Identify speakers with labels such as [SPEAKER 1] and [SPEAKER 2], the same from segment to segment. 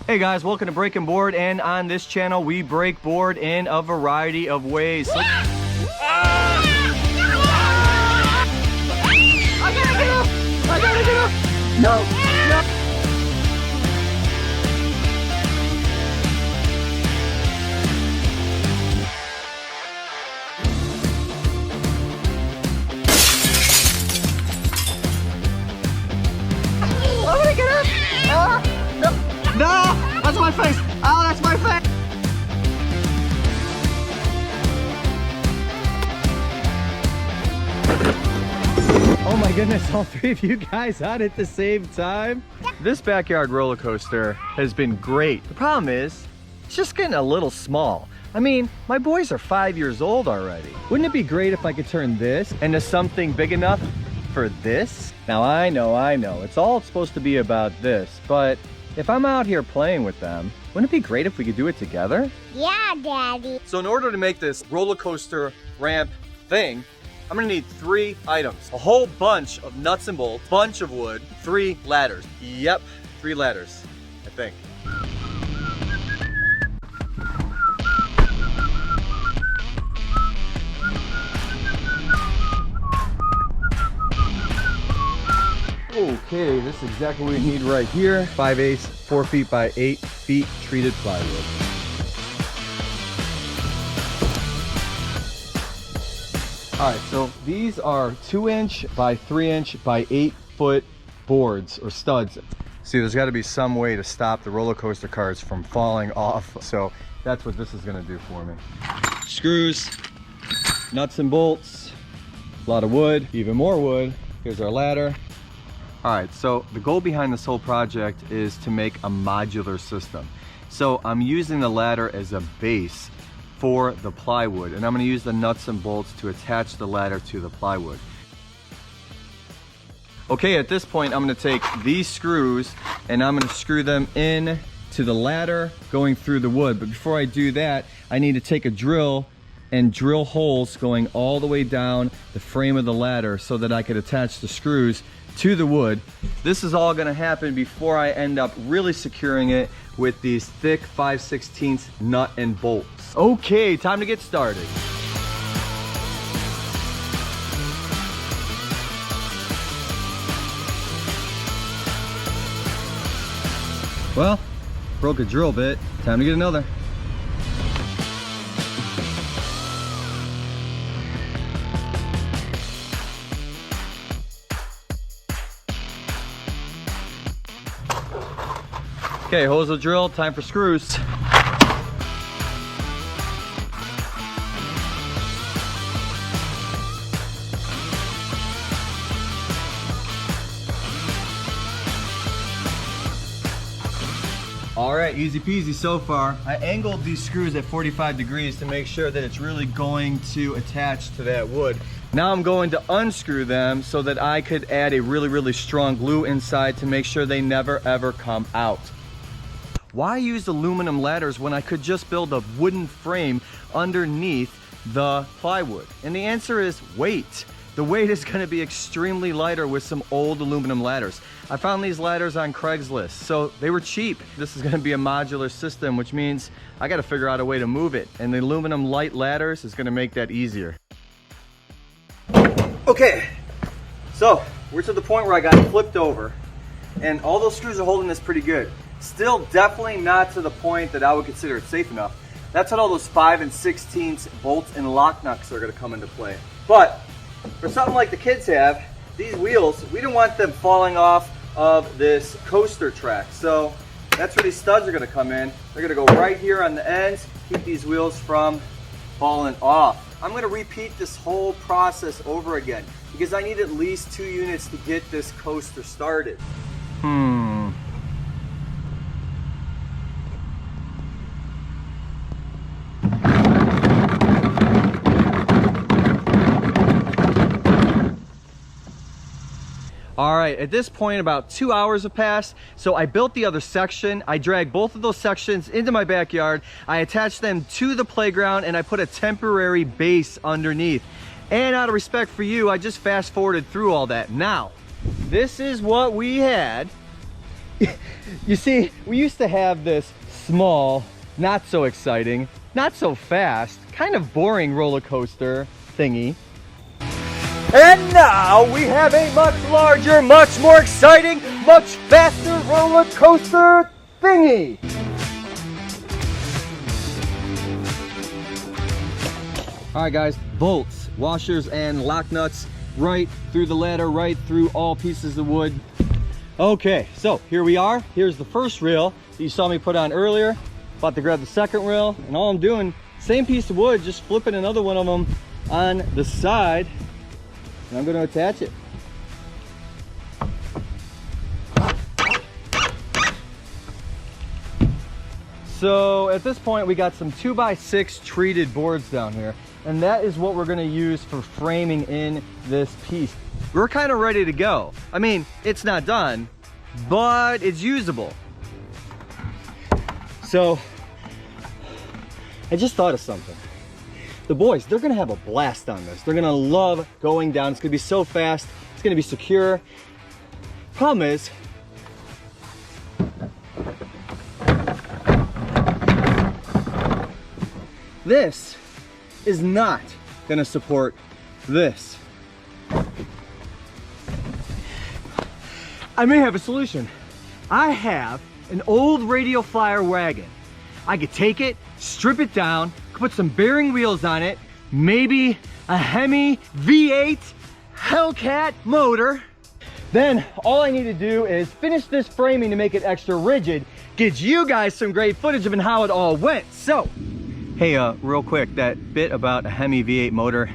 [SPEAKER 1] Hey guys, welcome to Breaking Board, and on this channel we break board in a variety of ways.
[SPEAKER 2] I gotta get up! I gotta get up! No! No! I'm gonna get up! No! No! That's my face! Oh, that's my face!
[SPEAKER 1] Oh my goodness, all three of you guys on at the same time? This backyard roller coaster has been great. The problem is, it's just getting a little small. I mean, my boys are 5 years old already. Wouldn't it be great if I could turn this into something big enough for this? Now I know, it's all supposed to be about this, but if I'm out here playing with them, wouldn't it be great if we could do it together?
[SPEAKER 2] Yeah, Daddy.
[SPEAKER 1] So in order to make this roller coaster ramp thing, I'm gonna need 3 items. A whole bunch of nuts and bolts, bunch of wood, 3 ladders. Yep, 3 ladders, I think. Okay, this is exactly what we need right here. 5/8, 4 feet by 8 feet treated plywood. All right, so these are 2-inch by 3-inch by 8-foot boards or studs. See, there's gotta be some way to stop the roller coaster carts from falling off. So that's what this is gonna do for me. Screws, nuts and bolts, a lot of wood, even more wood. Here's our ladder. All right, so the goal behind this whole project is to make a modular system. So I'm using the ladder as a base for the plywood, and I'm going to use the nuts and bolts to attach the ladder to the plywood. Okay, at this point I'm going to take these screws and I'm going to screw them in to the ladder going through the wood. But before I do that, I need to take a drill and drill holes going all the way down the frame of the ladder so that I could attach the screws to the wood. This is all going to happen before I end up really securing it with these thick 5/16 nut and bolts. Okay, time to get started. Well, broke a drill bit. Time to get another. Okay, holes are drilled, time for screws. All right, easy peasy so far. I angled these screws at 45 degrees to make sure that it's really going to attach to that wood. Now I'm going to unscrew them so that I could add a really strong glue inside to make sure they never ever come out. Why use aluminum ladders when I could just build a wooden frame underneath the plywood? And the answer is weight. The weight is going to be extremely lighter with some old aluminum ladders. I found these ladders on Craigslist, so they were cheap. This is going to be a modular system, which means I got to figure out a way to move it. And the aluminum light ladders is going to make that easier. Okay, so we're to the point where I got it flipped over, and all those screws are holding this pretty good. Still definitely not to the point that I would consider it safe enough. That's when all those 5/16 bolts and lock nuts are going to come into play. But for something like the kids have, these wheels, we don't want them falling off of this coaster track. So that's where these studs are going to come in. They're going to go right here on the ends, keep these wheels from falling off. I'm going to repeat this whole process over again because I need at least 2 units to get this coaster started. All right, at this point about 2 hours have passed, so I built the other section. I dragged both of those sections into my backyard. I attached them to the playground and I put a temporary base underneath. And out of respect for you, I just fast forwarded through all that. Now, this is what we had You see, we used to have this small, not so exciting, not so fast, kind of boring roller coaster thingy. And now we have a much larger, much more exciting, much faster roller coaster thingy. All right, guys, bolts, washers, and lock nuts right through the ladder, right through all pieces of wood. Okay, so here we are. Here's the first rail that you saw me put on earlier. About to grab the second rail, and all I'm doing, same piece of wood, just flipping another one of them on the side, and I'm going to attach it. So at this point, we got some 2x6 treated boards down here, and that is what we're going to use for framing in this piece. We're kind of ready to go. I mean, it's not done, but it's usable. So I just thought of something. The boys, they're gonna have a blast on this. They're gonna love going down. It's gonna be so fast. It's gonna be secure. Problem is, this is not gonna support this. I may have a solution. I have an old radial flyer wagon. I could take it, strip it down, put some bearing wheels on it, maybe a Hemi V8 Hellcat motor. Then all I need to do is finish this framing to make it extra rigid, get you guys some great footage of how it all went. So, hey, real quick, that bit about a Hemi V8 motor,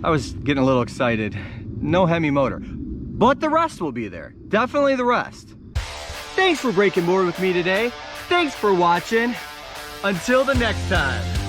[SPEAKER 1] I was getting a little excited. No Hemi motor, but the rest will be there. Definitely the rest. Thanks for breaking board with me today. Thanks for watching. Until the next time.